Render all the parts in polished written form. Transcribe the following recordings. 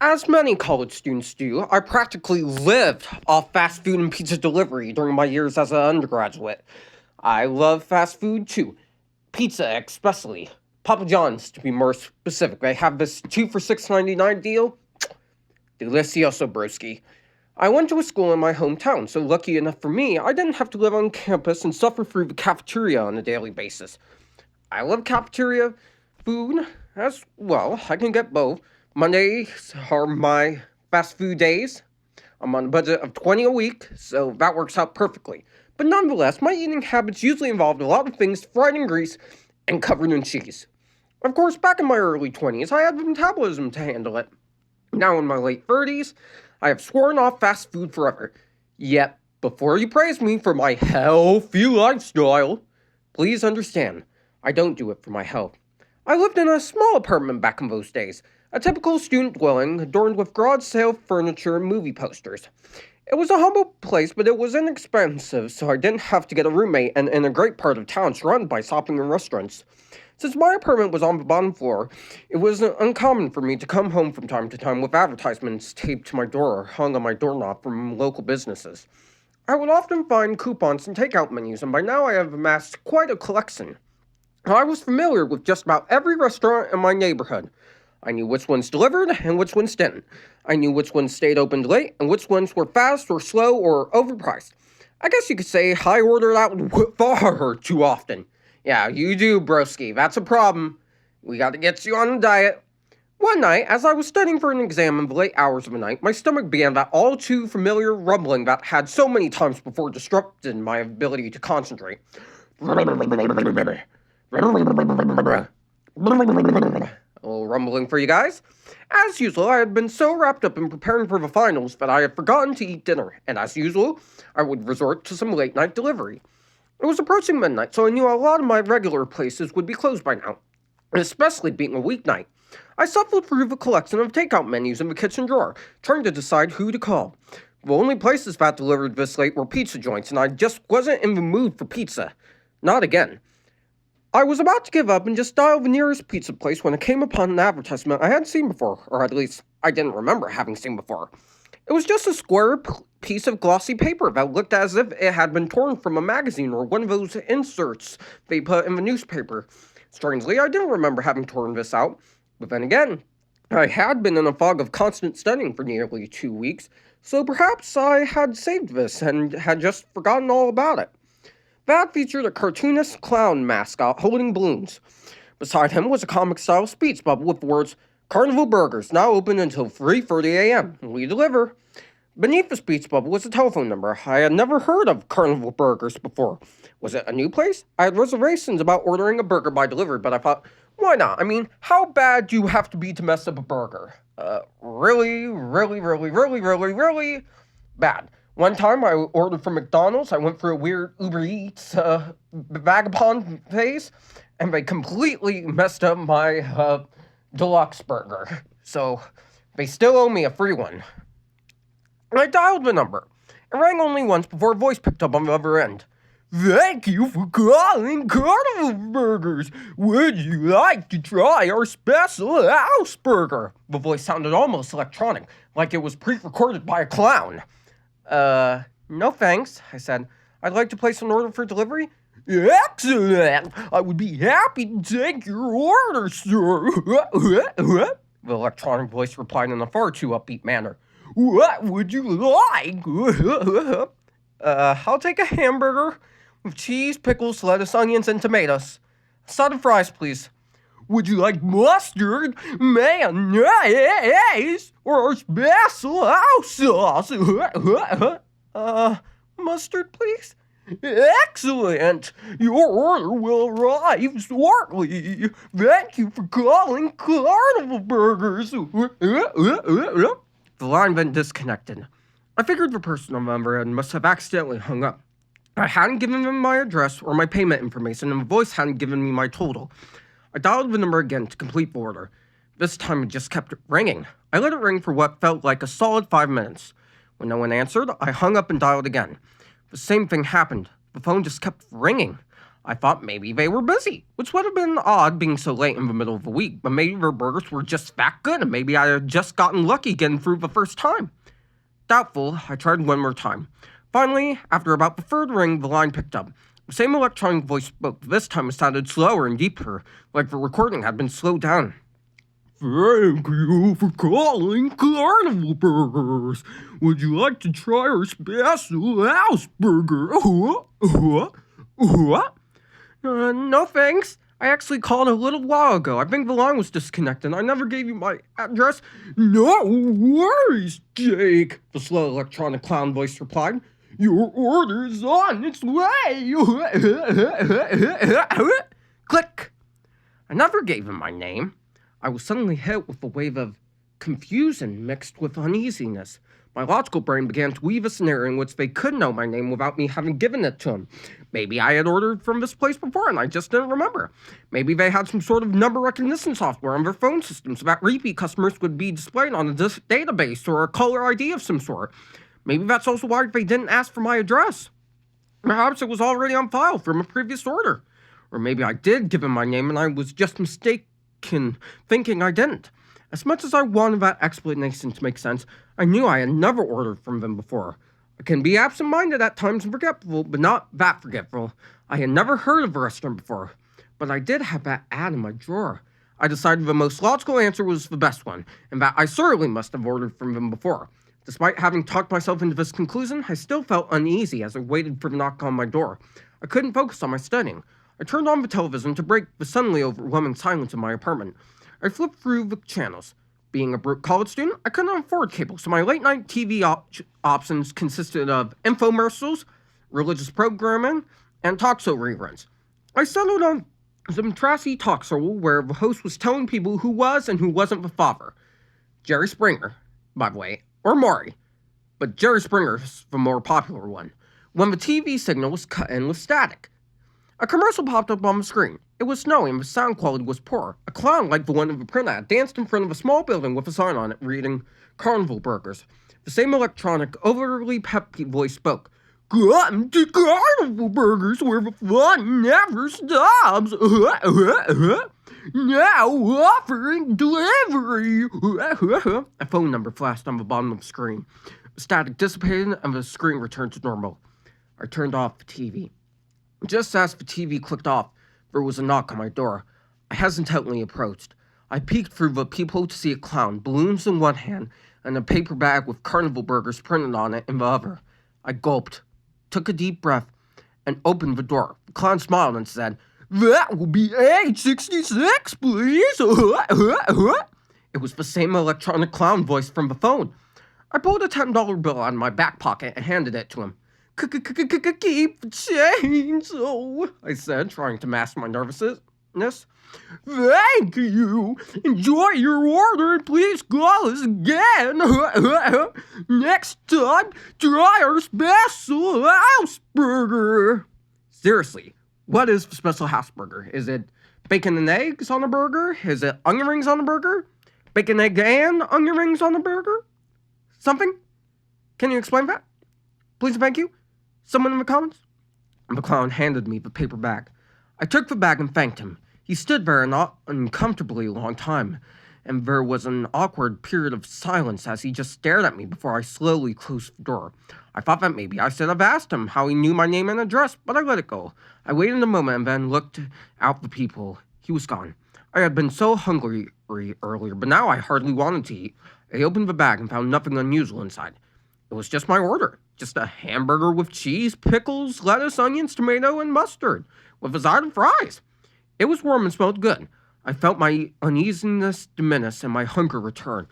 As many college students do, I practically lived off fast food and pizza delivery during my years as an undergraduate. I love fast food too. Pizza, especially. Papa John's, to be more specific. They have this 2 for $6.99 deal. Delicioso broski. I went to a school in my hometown, so lucky enough for me, I didn't have to live on campus and suffer through the cafeteria on a daily basis. I love cafeteria food as well. I can get both. Mondays are my fast food days. I'm on a budget of 20 a week, so that works out perfectly. But nonetheless, my eating habits usually involved a lot of things fried in grease and covered in cheese. Of course, back in my early 20s, I had the metabolism to handle it. Now in my late 30s, I have sworn off fast food forever. Yet, before you praise me for my healthy lifestyle, please understand, I don't do it for my health. I lived in a small apartment back in those days, a typical student dwelling adorned with garage sale furniture and movie posters. It was a humble place, but it was inexpensive, so I didn't have to get a roommate and in a great part of town surrounded by shopping and restaurants. Since my apartment was on the bottom floor, it was uncommon for me to come home from time to time with advertisements taped to my door or hung on my doorknob from local businesses. I would often find coupons and takeout menus, and by now I have amassed quite a collection. I was familiar with just about every restaurant in my neighborhood. I knew which ones delivered and which ones didn't. I knew which ones stayed open late and which ones were fast or slow or overpriced. I guess you could say I ordered out far too often. Yeah, you do, broski. That's a problem. We gotta get you on a diet. One night, as I was studying for an exam in the late hours of the night, my stomach began that all too familiar rumbling that had so many times before disrupted my ability to concentrate. A little rumbling for you guys. As usual, I had been so wrapped up in preparing for the finals that I had forgotten to eat dinner, and as usual, I would resort to some late night delivery. It was approaching midnight, so I knew a lot of my regular places would be closed by now, especially being a weeknight. I shuffled through the collection of takeout menus in the kitchen drawer, trying to decide who to call. The only places that delivered this late were pizza joints, and I just wasn't in the mood for pizza. Not again. I was about to give up and just dial the nearest pizza place when I came upon an advertisement I hadn't seen before, or at least I didn't remember having seen before. It was just a square piece of glossy paper that looked as if it had been torn from a magazine or one of those inserts they put in the newspaper. Strangely, I didn't remember having torn this out, but then again, I had been in a fog of constant studying for nearly 2 weeks, so perhaps I had saved this and had just forgotten all about it. That featured a cartoonist clown mascot holding balloons. Beside him was a comic-style speech bubble with the words, "Carnival Burgers, now open until 3:30 a.m. We deliver." Beneath the speech bubble was a telephone number. I had never heard of Carnival Burgers before. Was it a new place? I had reservations about ordering a burger by delivery, but I thought, why not? I mean, how bad do you have to be to mess up a burger? Really bad. One time I ordered from McDonald's, I went through a weird Uber Eats vagabond phase, and they completely messed up my deluxe burger. So they still owe me a free one. I dialed the number. It rang only once before a voice picked up on the other end. "Thank you for calling Carnival Burgers. Would you like to try our special house burger?" The voice sounded almost electronic, like it was pre-recorded by a clown. No thanks, I said. "I'd like to place an order for delivery." "Excellent! I would be happy to take your order, sir." The electronic voice replied in a far too upbeat manner. "What would you like?" I'll take a hamburger with cheese, pickles, lettuce, onions, and tomatoes. A side of fries, please. "Would you like mustard, mayonnaise, or our special house sauce?" Mustard, please." "Excellent! Your order will arrive shortly. Thank you for calling Carnival Burgers." The line then disconnected. I figured the person on the other end must have accidentally hung up. I hadn't given them my address or my payment information, and the voice hadn't given me my total. I dialed the number again to complete the order. This time it just kept ringing. I let it ring for what felt like a solid 5 minutes. When no one answered, I hung up and dialed again. The same thing happened. The phone just kept ringing. I thought maybe they were busy, which would have been odd being so late in the middle of the week, but maybe their burgers were just that good and maybe I had just gotten lucky getting through the first time. Doubtful, I tried one more time. Finally, after about the third ring, the line picked up. The same electronic voice spoke. This time it sounded slower and deeper, like the recording had been slowed down. Thank you for calling Carnival Burgers. Would you like to try our special house burger? No thanks. I actually called a little while ago. I think the line was disconnected. I never gave you my address. No worries, Jake, the slow electronic clown voice replied. Your order's on its way. Click. I never gave him my name. I was suddenly hit with a wave of confusion mixed with uneasiness. My logical brain began to weave a scenario in which they could know my name without me having given it to them. Maybe I had ordered from this place before and I just didn't remember. Maybe they had some sort of number recognition software on their phone system so that repeat customers would be displayed on a database or a caller ID of some sort. Maybe that's also why they didn't ask for my address. Perhaps it was already on file from a previous order. Or maybe I did give him my name and I was just mistaken thinking I didn't. As much as I wanted that explanation to make sense, I knew I had never ordered from them before. I can be absent-minded at times and forgetful, but not that forgetful. I had never heard of the restaurant before, but I did have that ad in my drawer. I decided the most logical answer was the best one, and that I certainly must have ordered from them before. Despite having talked myself into this conclusion, I still felt uneasy as I waited for the knock on my door. I couldn't focus on my studying. I turned on the television to break the suddenly overwhelming silence in my apartment. I flipped through the channels. Being a broke college student, I couldn't afford cable, so my late-night TV options consisted of infomercials, religious programming, and talk show reruns. I settled on some trashy talk show where the host was telling people who was and who wasn't the father. Jerry Springer, by the way, or Maury, but Jerry Springer's the more popular one, when the TV signal was cut in with static. A commercial popped up on the screen. It was snowing and the sound quality was poor. A clown like the one in the print ad danced in front of a small building with a sign on it reading Carnival Burgers. The same electronic, overly peppy voice spoke. Come to Carnival Burgers where the fun never stops. Now offering delivery. A phone number flashed on the bottom of the screen. The static dissipated and the screen returned to normal. I turned off the TV. Just as the TV clicked off, there was a knock on my door. I hesitantly approached. I peeked through the peephole to see a clown, balloons in one hand, and a paper bag with Carnival Burgers printed on it in the other. I gulped, took a deep breath, and opened the door. The clown smiled and said, "That will be $8.66, please." It was the same electronic clown voice from the phone. I pulled a $10 bill out of my back pocket and handed it to him. Keep the change, oh, I said, trying to mask my nervousness. Thank you. Enjoy your order and please call us again. Next time, try our special house burger. Seriously, what is the special house burger? Is it bacon and eggs on a burger? Is it onion rings on a burger? Bacon, egg, and onion rings on a burger? Something? Can you explain that? Please and thank you. Someone in the comments? The clown handed me the paper bag. I took the bag and thanked him. He stood there an uncomfortably long time, and there was an awkward period of silence as he just stared at me before I slowly closed the door. I thought that maybe I should have asked him how he knew my name and address, but I let it go. I waited a moment and then looked out the peephole. He was gone. I had been so hungry earlier, but now I hardly wanted to eat. I opened the bag and found nothing unusual inside. It was just my order. Just a hamburger with cheese, pickles, lettuce, onions, tomato, and mustard, with a side of fries. It was warm and smelled good. I felt my uneasiness diminish and my hunger return.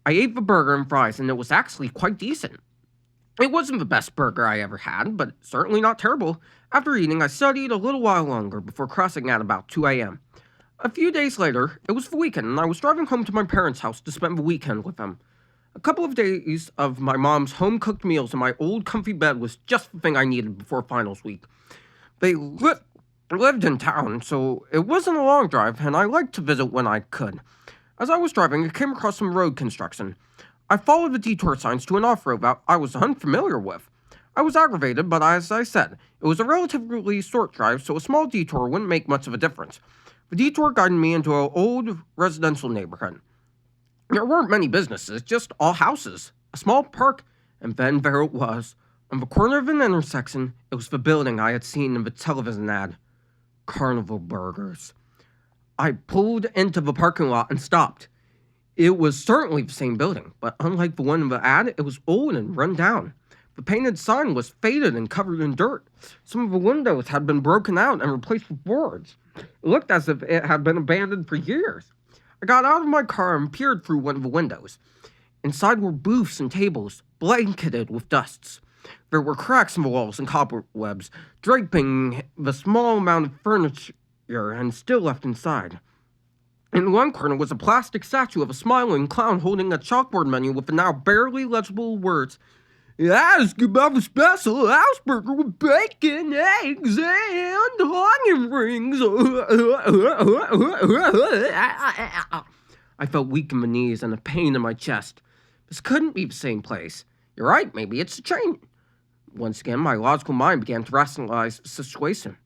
I ate the burger and fries, and it was actually quite decent. It wasn't the best burger I ever had, but certainly not terrible. After eating, I studied a little while longer before crossing at about 2 a.m. A few days later, it was the weekend, and I was driving home to my parents' house to spend the weekend with them. A couple of days of my mom's home-cooked meals in my old comfy bed was just the thing I needed before finals week. They lived in town, so it wasn't a long drive, and I liked to visit when I could. As I was driving, I came across some road construction. I followed the detour signs to an off-road route I was unfamiliar with. I was aggravated, but as I said, it was a relatively short drive, so a small detour wouldn't make much of a difference. The detour guided me into an old residential neighborhood. There weren't many businesses, just all houses, a small park, and then there it was. On the corner of an intersection, it was the building I had seen in the television ad. Carnival Burgers. I pulled into the parking lot and stopped. It was certainly the same building, but unlike the one in the ad, it was old and run down. The painted sign was faded and covered in dirt. Some of the windows had been broken out and replaced with boards. It looked as if it had been abandoned for years. I got out of my car and peered through one of the windows. Inside were booths and tables, blanketed with dusts. There were cracks in the walls and cobwebs, draping the small amount of furniture and still left inside. In one corner was a plastic statue of a smiling clown holding a chalkboard menu with the now barely legible words, "Ask about the special house burger with bacon, eggs, and onion rings." I felt weak in the knees and a pain in my chest. This couldn't be the same place. You're right, maybe it's a chain. Once again, my logical mind began to rationalize the situation.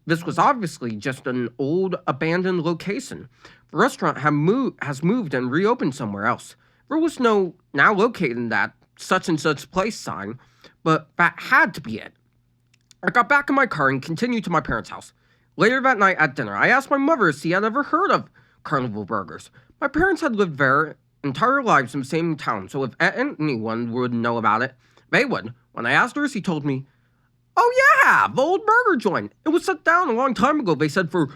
This was obviously just an old, abandoned location. The restaurant has moved and reopened somewhere else. There was no "now located in that such and such place" sign, but that had to be it. I got back in my car and continued to my parents' house. Later that night at dinner, I asked my mother if she had ever heard of Carnival Burgers. My parents had lived their entire lives in the same town, so if anyone would know about it, they would. When I asked her, she told me, "Oh yeah, the old burger joint. It was shut down a long time ago, they said, for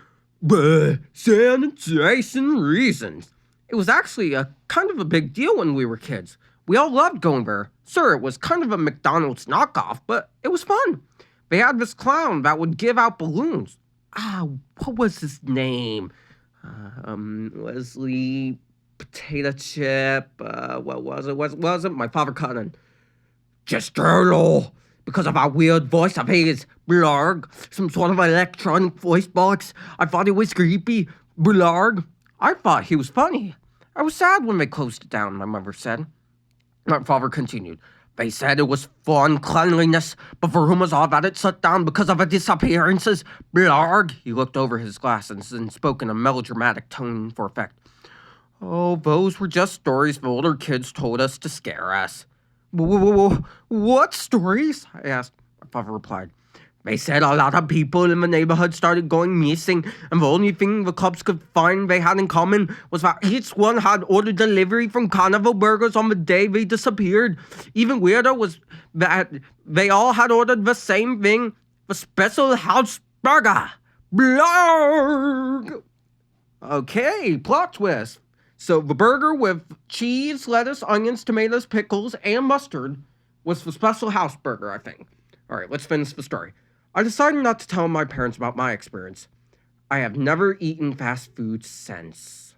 sanitation reasons." It was actually a kind of a big deal when we were kids. We all loved going there. Sure, it was kind of a McDonald's knockoff, but it was fun. They had this clown that would give out balloons. What was his name? Leslie Potato Chip. What was it? Was it? My father cut in. "Just turtle." Because of our weird voice of his, blarg, some sort of electronic voice box. I thought it was creepy, blarg. I thought he was funny. I was sad when they closed it down, my mother said. My father continued. "They said it was for uncleanliness, but the rumors are that it shut down because of the disappearances, blarg." He looked over his glasses and spoke in a melodramatic tone for effect. "Oh, those were just stories the older kids told us to scare us." "What stories?" I asked. My father replied. "They said a lot of people in the neighborhood started going missing, and the only thing the cops could find they had in common was that each one had ordered delivery from Carnival Burgers on the day they disappeared. Even weirder was that they all had ordered the same thing, the special house burger. Blarg!" Okay, plot twist. So the burger with cheese, lettuce, onions, tomatoes, pickles, and mustard was the special house burger, I think. All right, let's finish the story. I decided not to tell my parents about my experience. I have never eaten fast food since.